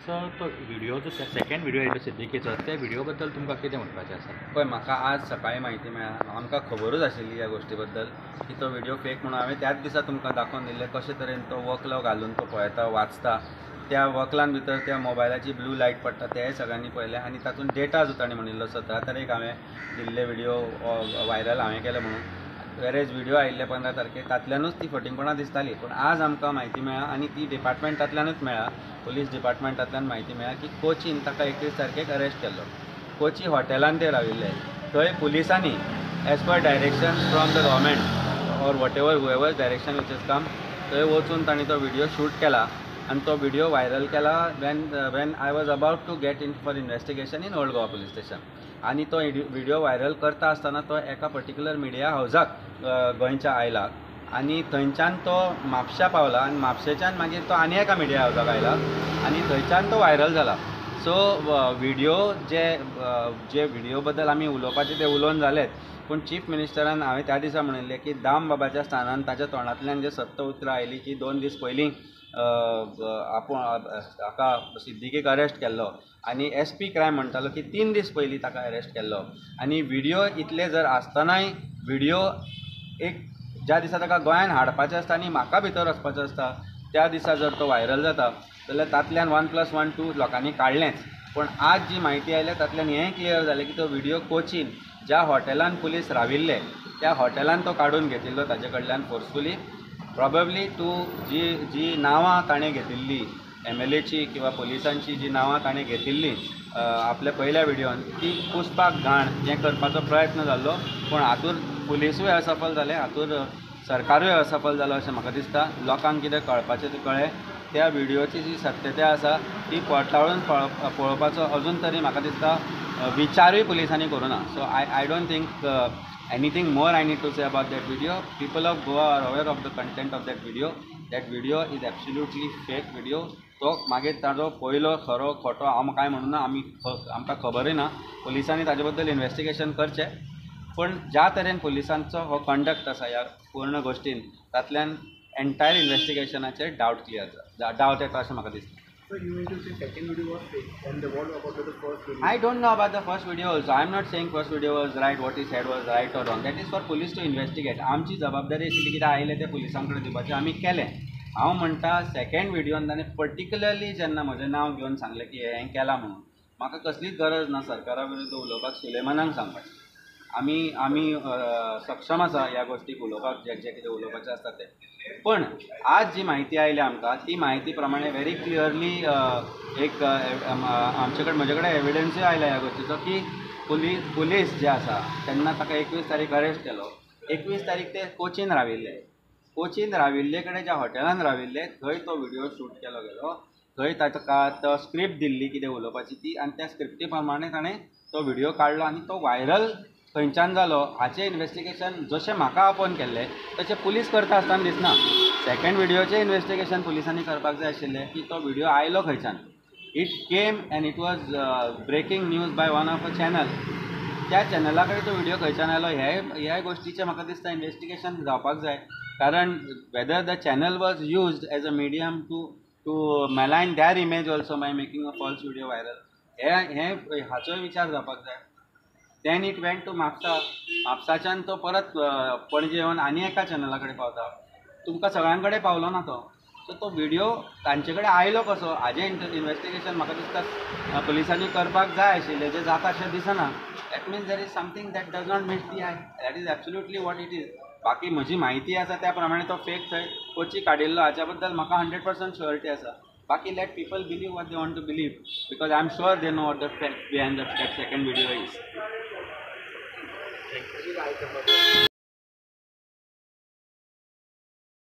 So तो video जो second video येयलो सिद्दीकीचो त्या व्हिडिओ बद्दल तुमकां कितें म्हणपाचें आसा? पळय, म्हाका आज सकाळीं म्हायती मेळ्ळा, आमकां खबरूच आशिल्ली ह्या गोश्टी बद्दल की तो व्हिडिओ फेक म्हणून. हांवें त्याच दिसा तुमकां दाखोवन दिल्लें कशे तरेन तो वक्लो घालून तो पळयता, वाचता. त्या वक्लान भितर त्या मोबायलाची ब्लू लायट पडटा तेंय सगळ्यांनी पळयलें आनी तातूंत डेटा जो ताणें म्हणिल्लो 17 तारीख हांवें दिल्ले व्हिडिओ व्हायरल हांवें केलो म्हणून. वेरेज व्हिडिओ आयिल्ले 15 तारखेक तातल्यानूच ती फटिंगपणां दिसताली. पूण आज आमकां म्हायती मेळ्ळा आनी ती डिपार्टमेंटांतल्यानूच मेळ्ळा, पुलीस डिपार्टमेंटांतल्यान म्हायती मेळ्ळा की कोचीन ताका 21 तारखेक अरेस्ट केल्लो. कोची हॉटेलांत ते राविल्ले. थंय पुलिसांनी as per direction from the government or what ever however direction which is come, थंय वचून तांणी तो व्हिडिओ शूट केला आनी तो व्हिडिओ व्हायरल केला when I was about to get in for investigation in old Goa police station. आनी तो व्हिडिओ व्हायरल करता आसतना तो एका पर्टिक्युलर मिडिया हावजाक गोंयच्या आयला आनी थंयच्यान तो म्हापशा पावला आनी म्हापशेच्यान मागीर तो आनी एका मिडिया हावजाक आयला आनी थंयच्यान तो व्हायरल जाला. सो व्हिडिओ जे व्हिडिओ बद्दल आमी उलोवपाचे ते उलोवन जालेत, पूण चीफ मिनिस्टरान हांवें त्या दिसा म्हणिल्लें की दाम बाबाच्या स्थानान ताच्या तोंडांतल्यान जे सत्य उतरां आयलीं की 2 दीस पयलीं आपूण हाका सिद्दीकीक अरेस्ट केल्लो आनी SP क्रायम म्हणटालो की 3 दीस पयलीं ताका अरेस्ट केल्लो. आनी व्हिडिओ इतले जर आसतनाय व्हिडिओ एक ज्या दिसा ताका गोंयान हाडपाचें आसता आनी म्हाका भितर वचपाचें आसता त्या दिसा जर तो व्हायरल जाता जाल्यार तातल्यान 1+1=2 लोकांनी काडलेंच. पूण आज जी म्हायती आयल्या तातल्यान हेंय क्लियर जालें की तो व्हिडिओ कोचीन ज्या हॉटेलान पुलीस राविल्ले त्या हॉटेलान तो काडून घेतिल्लो ताचे कडल्यान फोर्सफुली. प्रॉबेबली जी नांवां ताणें घेतिल्ली MLAची किंवा पुलिसांची जी नांवां ताणें घेतिल्लीं आपल्या पयल्या व्हिडिओन ती पुसपाक घाण हें करपाचो प्रयत्न जाल्लो. पूण हातूंत पुलिसूय असफल जाले, हातूंत सरकारूय असफल जालो अशें म्हाका दिसता. लोकांक कितें कळपाचें तें कळ्ळें. त्या व्हिडिओची जी सत्यता आसा ती पडताळून पळोवपाचो अजून तरी म्हाका दिसता विचारूय पुलिसांनी करूना. So I don't think anything more I need to say about that video. People of Goa are aware of the content of that video. That video is absolutely fake video. तो मागीर ताजो पयलो खरो खोटो हांव कांय म्हणूना, आमकां खबरूय ना. पुलिसांनी ताजे बद्दल इन्वेस्टिगेशन करचें. पूण ज्या तरेन पुलिसांचो हो कंडक्ट आसा ह्या पूर्ण गोश्टीन तातल्यान एंटायर इन्वेस्टिगेशनाचेर डावट येता अशें म्हाका दिसता. So you mean to say second video was fake and what about the first video? I don't know about the first video also. I am not saying first video was right, what he said was right or wrong. That is for police to investigate. आमची जबाबदारी आशिल्ली कितें आयलें तें पुलिसां कडेन दिवपाचें आमी केलें. हांव म्हणटा सेकंड व्हिडिओन ताणें पर्टिक्युलरली जेन्ना म्हजें नांव घेवन सांगलें की हें केलां म्हणून, म्हाका कसलीच गरज ना सरकारा विरुद्ध उलोवपाक, सुलेमानाक सांगपाचें. आमी सक्षम आसा ह्या गोश्टीक उलोवपाक, जें कितें उलोवपाचें आसता तें. पण आज जी म्हायती आयली आमकां ती म्हायती प्रमाणे व्हेरी क्लियरली एक म्हजे कडेन एविडन्सूय आयला ह्या गोश्टीचो की पुलीस जे आसा तेन्ना ताका 21 तारीख अरेस्ट केलो. 21 तारीख ते कोचीन राविल्ले कडेन ज्या हॉटेलान राविल्ले थंय तो व्हिडिओ शूट केलो गेलो. थंय ताका तो स्क्रिप्ट दिल्ली कितें उलोवपाची ती आनी त्या स्क्रिप्टी प्रमाणे ताणें तो व्हिडिओ काडलो आनी तो व्हायरल खंयच्यान जालो हाचें इन्वेस्टिगेशन जशें म्हाका आपोवन केल्लें तशें पुलीस करता आसतना दिसना. सेकंड व्हिडिओचें इन्वेस्टिगेशन पुलिसांनी करपाक जाय आशिल्लें की तो व्हिडिओ आयलो खंयच्यान. It came and it was breaking news by one of a channel. त्या चॅनला कडेन तो व्हिडिओ खंयच्यान आयलो ह्या गोश्टीचें म्हाका दिसता इन्वेस्टिगेशन जावपाक जाय. कारण whether the channel was used as a medium to malign their image also by making a false video viral हाचोय विचार जावपाक जाय. देन इट वेंट टू म्हापसाच्यान तो परत पणजे येवन आनी एका चॅनला कडेन पावता. तुमकां सगळ्यां कडेन पावलो ना तो. सो तो व्हिडिओ तांचे कडेन आयलो कसो हाजें इन्वेस्टिगेशन म्हाका दिसता पुलिसांनी करपाक जाय आशिल्लें, जें जाता अशें दिसना. That means there is something that does not meet the eye. That is absolutely what it is. बाकी म्हजी म्हायती आसा त्या प्रमाणे तो फेक थंय कोची काडिल्लो हाच्या बद्दल म्हाका 100% शुअरिटी आसा. बाकी let people believe what they want to believe because I am sure they know what the fact behind the second video is.